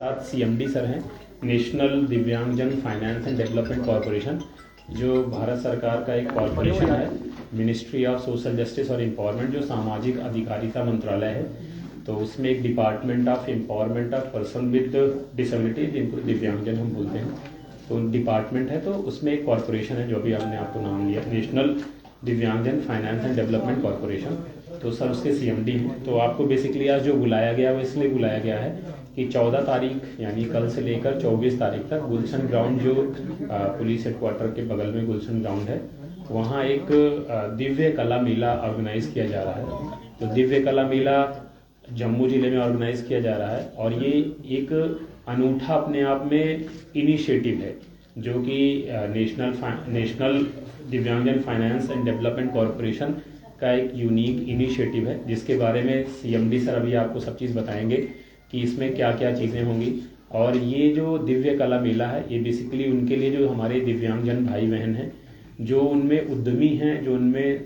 साथ CMD sir हैं national दिव्यांगजन फाइनेंस एंड डेवलपमेंट कॉरपोरेशन, जो भारत सरकार का एक कॉरपोरेशन है, मिनिस्ट्री ऑफ सोशल जस्टिस और एम्पावरमेंट, जो सामाजिक अधिकारिता मंत्रालय है। तो उसमें एक department of empowerment of person with disability, जिनको दिव्यांगजन हम बोलते हैं, तो डिपार्टमेंट है। तो उसमें एक कॉरपोरेशन है जो भी हमने आपको नाम लिया, नेशनल दिव्यांगजन फाइनेंस एंड डेवलपमेंट कॉरपोरेशन। तो सर उसके सीएमडी हैं। तो आपको बेसिकली आज जो बुलाया गया वो इसलिए बुलाया गया है कि 14 तारीख यानी कल से लेकर 24 तारीख तक गुलशन ग्राउंड, जो पुलिस हेडक्वार्टर के बगल में गुलशन ग्राउंड है, वहाँ एक दिव्य कला मेला ऑर्गेनाइज किया जा रहा है। तो दिव्य कला मेला जम्मू जिले में ऑर्गेनाइज किया जा रहा है और ये एक अनूठा अपने आप में इनिशिएटिव है, जो कि नेशनल दिव्यांगजन फाइनेंस एंड डेवलपमेंट कॉरपोरेशन का एक यूनिक इनिशिएटिव है, जिसके बारे में सीएमडी सर अभी आपको सब चीज़ बताएंगे कि इसमें क्या क्या चीज़ें होंगी। और ये जो दिव्य कला मेला है, ये बेसिकली उनके लिए जो हमारे दिव्यांगजन भाई बहन हैं, जो उनमें उद्यमी हैं, जो उनमें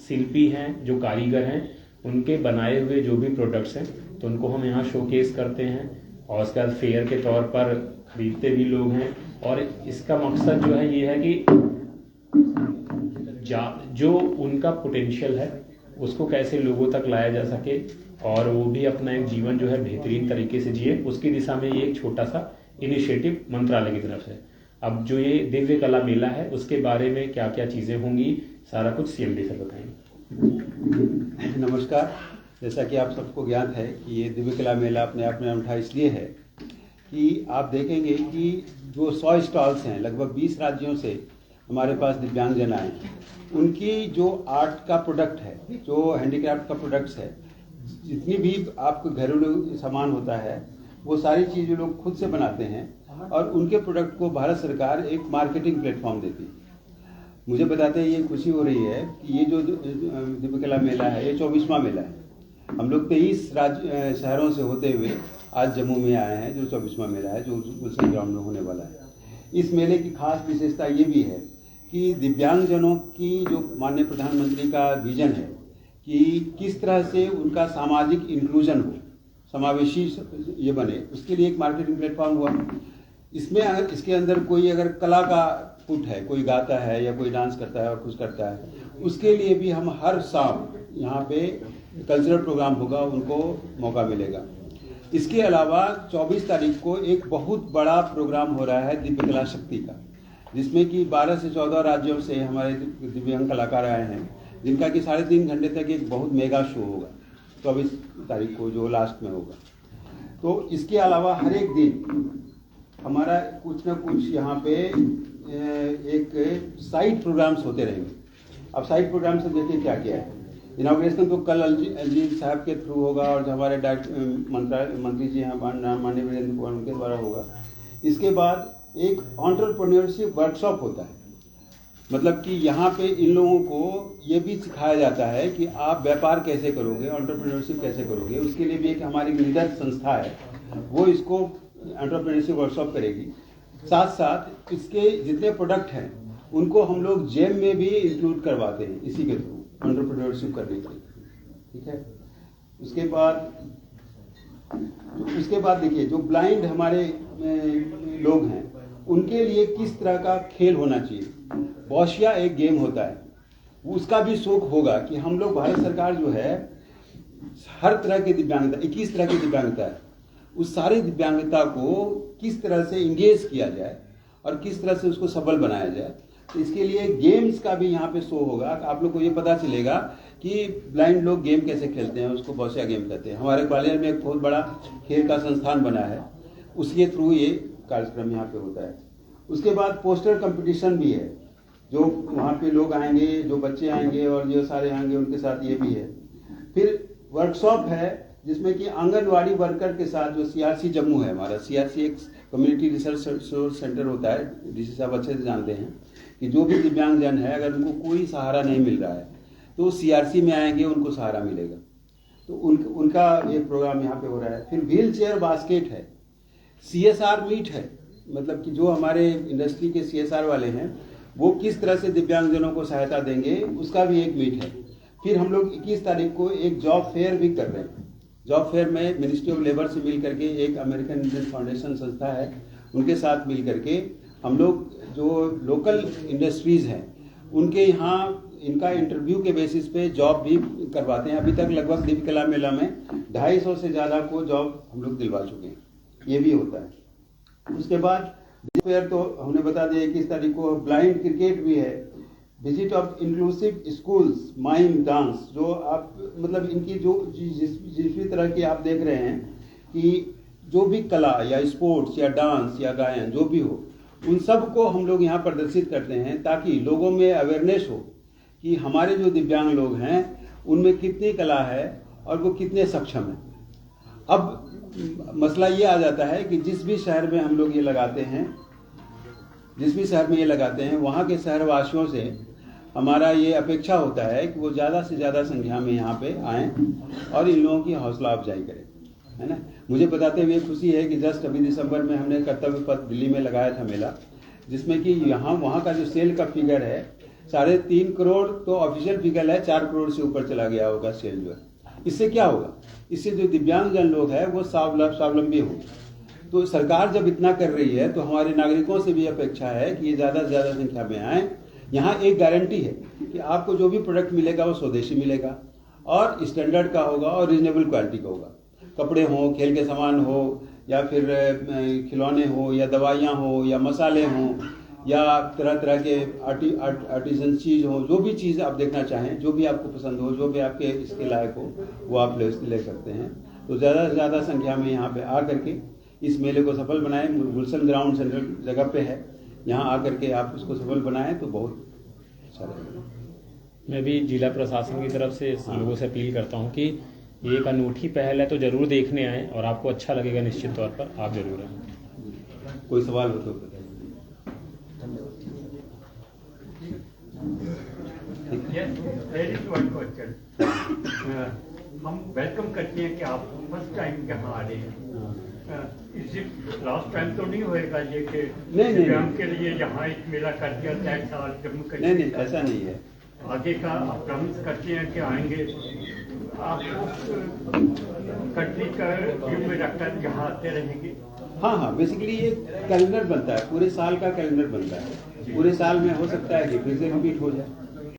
शिल्पी हैं, जो कारीगर हैं, उनके बनाए हुए जो भी प्रोडक्ट्स हैं, तो उनको हम यहाँ शोकेस करते हैं और उसके बाद फेयर के तौर पर खरीदते भी लोग हैं। और इसका मकसद जो है ये है कि जो उनका पोटेंशियल है उसको कैसे लोगों तक लाया जा सके और वो भी अपना एक जीवन जो है बेहतरीन तरीके से जिए, उसकी दिशा में ये एक छोटा सा इनिशिएटिव मंत्रालय की तरफ से। अब जो ये दिव्य कला मेला है उसके बारे में क्या क्या चीज़ें होंगी, सारा कुछ सीएमडी सर बताएंगे। नमस्कार। जैसा कि आप सबको ज्ञात है कि ये दिव्य कला मेला अपने आप में अनूठा इसलिए है कि आप देखेंगे कि जो 100 स्टॉल्स हैं, लगभग 20 राज्यों से हमारे पास दिव्यांगजन आए हैं, उनकी जो आर्ट का प्रोडक्ट है, जो हैंडीक्राफ्ट का प्रोडक्ट्स है, जितनी भी आपको घरेलू सामान होता है, वो सारी चीज़ें लोग खुद से बनाते हैं और उनके प्रोडक्ट को भारत सरकार एक मार्केटिंग प्लेटफॉर्म देती है। मुझे बताते हैं ये खुशी हो रही है कि ये जो दिव्य कला मेला है, ये 24वां मेला है। हम लोग 23 शहरों से होते हुए आज जम्मू में आए हैं, जो 24वां मेला है, जो गुलशन ग्राउंड में होने वाला है। इस मेले की खास विशेषता ये भी है कि दिव्यांगजनों की जो माननीय प्रधानमंत्री का विजन है कि किस तरह से उनका सामाजिक इंक्लूजन हो, समावेशी ये बने, उसके लिए एक मार्केटिंग प्लेटफॉर्म हुआ। इसमें अगर इसके अंदर कोई अगर कला का पुट है, कोई गाता है या कोई डांस करता है और कुछ करता है, उसके लिए भी हम हर शाम यहाँ पे कल्चरल प्रोग्राम होगा, उनको मौका मिलेगा। इसके अलावा 24 तारीख को एक बहुत बड़ा प्रोग्राम हो रहा है दिव्य कला शक्ति का, जिसमें कि 12 से 14 राज्यों से हमारे दिव्यांग कलाकार आए हैं, जिनका कि 3.5 घंटे तक एक बहुत मेगा शो होगा 24 तारीख को, जो लास्ट में होगा। तो इसके अलावा हर एक दिन हमारा कुछ ना कुछ यहाँ पे एक साइड प्रोग्राम्स होते रहेंगे। अब साइड प्रोग्राम से देखिए क्या क्या है। इनाग्रेशन तो कल अलजीत साहब के थ्रू होगा और जो हमारे मंत्री जी हैं माननीय वीरेंद्र कुमार, उनके द्वारा होगा। इसके बाद एक एंटरप्रेन्योरशिप वर्कशॉप होता है, मतलब कि यहाँ पे इन लोगों को ये भी सिखाया जाता है कि आप व्यापार कैसे करोगे, एंटरप्रेन्योरशिप कैसे करोगे। उसके लिए भी एक हमारी लीडर संस्था है, वो इसको एंटरप्रेन्योरशिप वर्कशॉप करेगी। साथ साथ इसके जितने प्रोडक्ट हैं उनको हम लोग जेम में भी इंक्लूड करवाते हैं, इसी के थ्रू एंटरप्रेन्योरशिप करने के लिए, ठीक है। उसके बाद देखिए, जो ब्लाइंड हमारे लोग हैं उनके लिए किस तरह का खेल होना चाहिए। बॉशिया एक गेम होता है, उसका भी शौक होगा कि हम लोग, भारत सरकार जो है, हर तरह की दिव्यांगता, 21 तरह की दिव्यांगता है, उस सारी दिव्यांगता को किस तरह से इंगेज किया जाए और किस तरह से उसको सबल बनाया जाए। तो इसके लिए गेम्स का भी यहाँ पे शो होगा। आप लोग को ये पता चलेगा कि ब्लाइंड लोग गेम कैसे खेलते हैं, उसको बॉशिया गेम कहते हैं। हमारे ग्वालियर में एक बहुत बड़ा खेल का संस्थान बना है, उसके थ्रू ये कार्यक्रम यहाँ पे होता है। उसके बाद पोस्टर कंपटीशन भी है, जो वहाँ पे लोग आएंगे, जो बच्चे आएंगे और जो सारे आएंगे, उनके साथ ये भी है। फिर वर्कशॉप है जिसमें कि आंगनवाड़ी वर्कर के साथ, जो सीआरसी जम्मू है हमारा, सीआरसी एक कम्युनिटी रिसर्च सेंटर होता है, डीसी साहब अच्छे से जानते हैं कि जो भी दिव्यांगजन है, अगर उनको कोई सहारा नहीं मिल रहा है तो सीआरसी में आएंगे, उनको सहारा मिलेगा। तो उनका ये प्रोग्राम यहाँ पे हो रहा है। फिर व्हील चेयर बास्केट है, सीएसआर मीट है, मतलब कि जो हमारे इंडस्ट्री के सीएसआर वाले हैं वो किस तरह से दिव्यांगजनों को सहायता देंगे, उसका भी एक मीट है। फिर हम लोग 21 तारीख को एक जॉब फेयर भी कर रहे हैं, जॉब फेयर में मिनिस्ट्री ऑफ लेबर से मिल करके एक अमेरिकन इंडियन फाउंडेशन संस्था है, उनके साथ मिल करके हम लोग जो लोकल इंडस्ट्रीज़ हैं उनके यहाँ इनका इंटरव्यू के बेसिस पे जॉब भी करवाते हैं। अभी तक लगभग दिव्य कला मेला में 250 से ज़्यादा को जॉब हम लोग दिलवा चुके हैं, ये भी होता है। उसके बाद फेयर तो हमने बता दिया 21 तारीख को। ब्लाइंड क्रिकेट भी है, visit of inclusive schools, mime dance, जो आप मतलब इनकी जो जिस भी तरह की आप देख रहे हैं कि जो भी कला या स्पोर्ट्स या डांस या गायन जो भी हो, उन सब को हम लोग यहाँ प्रदर्शित करते हैं ताकि लोगों में अवेयरनेस हो कि हमारे जो दिव्यांग लोग हैं उनमें कितनी कला है और वो कितने सक्षम हैं। अब मसला ये आ जाता है कि जिस भी शहर में हम लोग ये लगाते हैं, वहाँ के शहरवासियों से हमारा ये अपेक्षा होता है कि वो ज़्यादा से ज़्यादा संख्या में यहाँ पे आएँ और इन लोगों की हौसला अफजाई करें, है ना। मुझे बताते हुए खुशी है कि जस्ट अभी दिसंबर में हमने कर्तव्य पथ दिल्ली में लगाया था मेला, जिसमें कि वहाँ का जो सेल का फिगर है 3.5 करोड़, तो ऑफिशियल फिगर है 4 करोड़ से ऊपर चला गया होगा सेल जो है। इससे क्या होगा, इससे जो दिव्यांगजन लोग हैं वो स्वावलंबी हो। तो सरकार जब इतना कर रही है तो हमारे नागरिकों से भी अपेक्षा है कि ये ज़्यादा से ज़्यादा संख्या में आएँ। यहाँ एक गारंटी है कि आपको जो भी प्रोडक्ट मिलेगा वो स्वदेशी मिलेगा और स्टैंडर्ड का होगा और रीजनेबल क्वालिटी का होगा। कपड़े हों, खेल के सामान हो, या फिर खिलौने हो, या दवाइयाँ हो, या मसाले हों, या तरह तरह के आर्टिजन चीज़ हो, जो भी चीज़ आप देखना चाहें, जो भी आपको पसंद हो, जो भी आपके इसके लायक हो, वो आप ले सकते हैं। तो ज़्यादा से ज़्यादा संख्या में यहाँ पे आ करके इस मेले को सफल बनाएं। गुलशन ग्राउंड सेंट्रल जगह पे है, यहाँ आकर के आप उसको सफल बनाएं तो बहुत अच्छा रहेगा। मैं भी जिला प्रशासन की तरफ से लोगों से अपील करता हूँ कि ये एक अनूठी पहल है, तो ज़रूर देखने आएँ और आपको अच्छा लगेगा निश्चित तौर पर, आप ज़रूर आएँ। कोई सवाल हो तो बताइए। हम वेलकम करते हैं कि आप फर्स्ट टाइम यहाँ आ रहे हैं। इसी लास्ट टाइम तो नहीं होएगा ये कि दिव्यांग के लिए यहाँ एक मेला कर दिया था एक साल जम्मू कश्मीर? नहीं, ऐसा नहीं है। आगे का आप प्रॉमिस करते हैं कि आएंगे, आप कंट्री का व्यू में रखकर यहाँ आते रहेंगे? हाँ, बेसिकली ये कैलेंडर बनता है, पूरे साल का कैलेंडर बनता है। पूरे साल में हो सकता है कि फिर से रिपीट हो जाए।